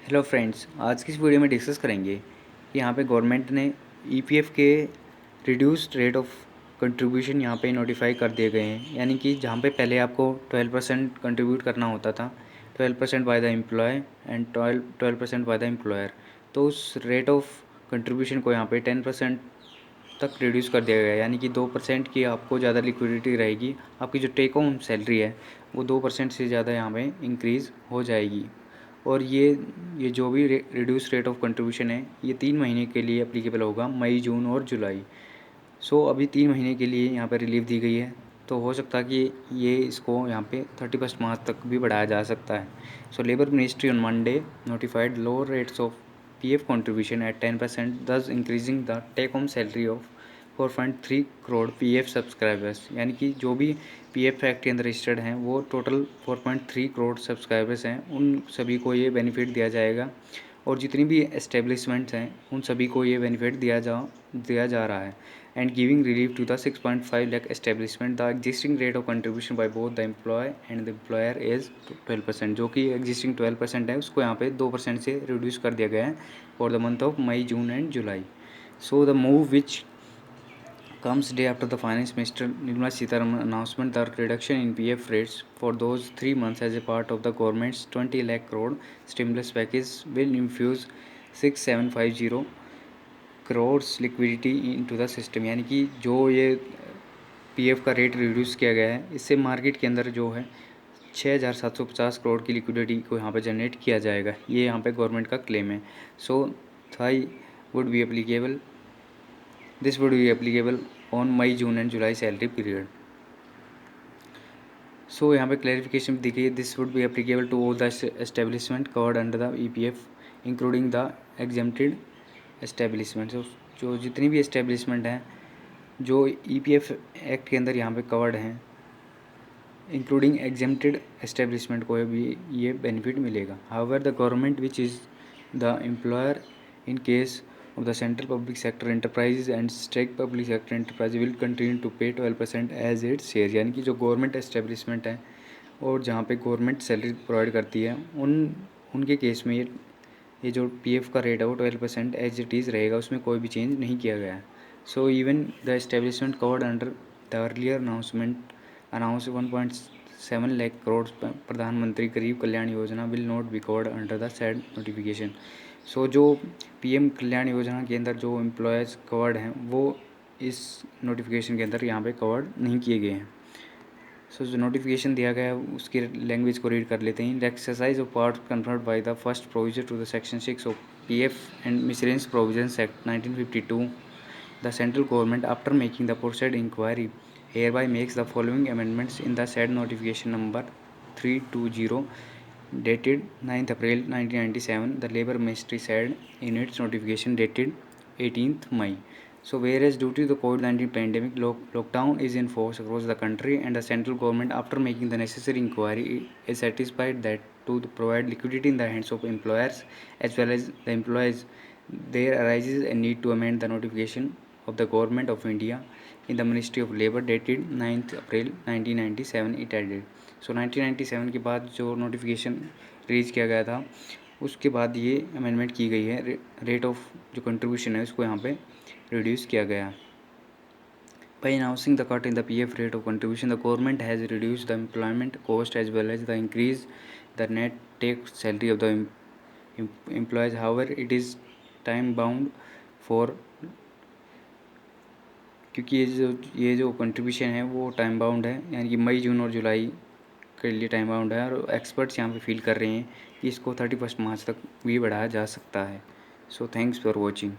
Hello friends, आज की इस वीडियो में डिस्कस करेंगे कि यहाँ पे गवर्नमेंट ने ईपीएफ के रिड्यूस्ड रेट ऑफ कंट्रीब्यूशन यहाँ पे नोटिफाई कर दिए गए हैं। यानी कि जहाँ पे पहले आपको 12% कंट्रीब्यूट करना होता था, 12% by the employ and 12% by the employer, तो उस रेट ऑफ कंट्रीब्यूशन को यहाँ पे 10% तक रिड्यूस कर दिया गया है। यानी कि 2% की आपको ज़्यादा लिक्विडिटी रहेगी। आपकी जो टेक होम सैलरी है वो 2% से ज़्यादा यहाँ पे इंक्रीज़ हो जाएगी। और ये जो भी रिड्यूस रेट ऑफ कंट्रीब्यूशन है ये 3 महीने के लिए एप्लीकेबल होगा, मई, जून और जुलाई। सो अभी 3 महीने के लिए यहाँ पे रिलीफ दी गई है, तो हो सकता है कि ये इसको यहाँ पे 31 मार्च तक भी बढ़ाया जा सकता है। So labour ministry on Monday notified lower rates of PF contribution at 10%, thus increasing the take home salary of 4.3 crore PF subscribers. यानी कि जो भी पीएफ एक्ट के अंदर रजिस्टर्ड हैं वो टोटल 4.3 करोड़ सब्सक्राइबर्स हैं, उन सभी को ये बेनिफिट दिया जाएगा। और जितनी भी एस्टेब्लिशमेंट्स हैं उन सभी को ये बेनिफिट दिया जा रहा है। And giving relief to the 6.5 lakh establishment, the existing rate of contribution by both the employ and the employer is 12%। जो कि एग्जिस्टिंग 12% है उसको यहाँ पे 2% से रिड्यूस कर दिया गया है for the month of May, June and July. So the move which comes day after the Finance Minister Nirmala Sitharaman announcement the reduction in PF rates for those 3 months as a part of the government's 20 lakh crore stimulus package will infuse 6750 crores liquidity into the system। यानी कि जो ये PF का rate reduce किया गया है इससे market के अंदर जो है 6750 करोड़ की लिक्विडिटी को यहाँ पे जनरेट किया जाएगा, ये यहाँ पे गवर्नमेंट का क्लेम है। So that would be applicable This would be applicable on May, June and July salary period. So यहाँ पे क्लैरिफिकेशन दी गई है, this would be applicable to all the establishment covered under the EPF including the exempted establishment. जो जितनी भी establishment हैं जो ईपीएफ एक्ट के अंदर यहाँ पे कवर्ड हैं, इंक्लूडिंग एग्जेम्प्टेड एस्टेब्लिशमेंट को भी ये बेनिफिट मिलेगा। However the government which is the employer in case of the central public sector enterprises and state public sector enterprise will continue to pay 12% as its share। यानी कि जो government establishment है और जहाँ पे गवर्नमेंट सैलरी प्रोवाइड करती है उनके केस में ये जो पीएफ का रेट है वो 12% एज इट इज़ रहेगा, उसमें कोई भी चेंज नहीं किया गया है। So even the establishment covered under the earlier announce 1.7 lakh crore Pradhan Mantri Garib Kalyan Yojana will not be covered under the said notification. So जो पीएम कल्याण योजना के अंदर जो एम्प्लॉयज़ कवर्ड हैं वो इस नोटिफिकेशन के अंदर यहाँ पे कवर्ड नहीं किए गए हैं। सो जो नोटिफिकेशन दिया गया है उसकी लैंग्वेज को रीड कर लेते हैं। The exercise of part conferred by the first provision to the section 6 of PF and miscellaneous provisions act 1952, the central government after making the proceed inquiry hereby makes the following amendments in the said notification number 320 dated 9th April 1997, the Labour Ministry said in its notification dated 18th May. So whereas due to the COVID-19 pandemic, lockdown is in force across the country and the central government after making the necessary inquiry is satisfied that to provide liquidity in the hands of employers as well as the employees, there arises a need to amend the notification of the Government of India in the Ministry of Labour dated 9th April 1997 it added। सो 1997 के बाद जो notification release किया गया था उसके बाद ये amendment की गई है, रेट ऑफ जो कंट्रीब्यूशन है उसको यहाँ पे रिड्यूस किया गया। By announcing the cut in the PF rate of contribution, the government has reduced the employment cost as well as the increase the net take salary of the employees. However, it is time bound for, क्योंकि ये जो contribution है वो time bound है, यानी कि मई, जून और जुलाई के लिए टाइम बाउंड है। और एक्सपर्ट्स यहाँ पे फील कर रहे हैं कि इसको 31 मार्च तक भी बढ़ाया जा सकता है। So thanks for watching.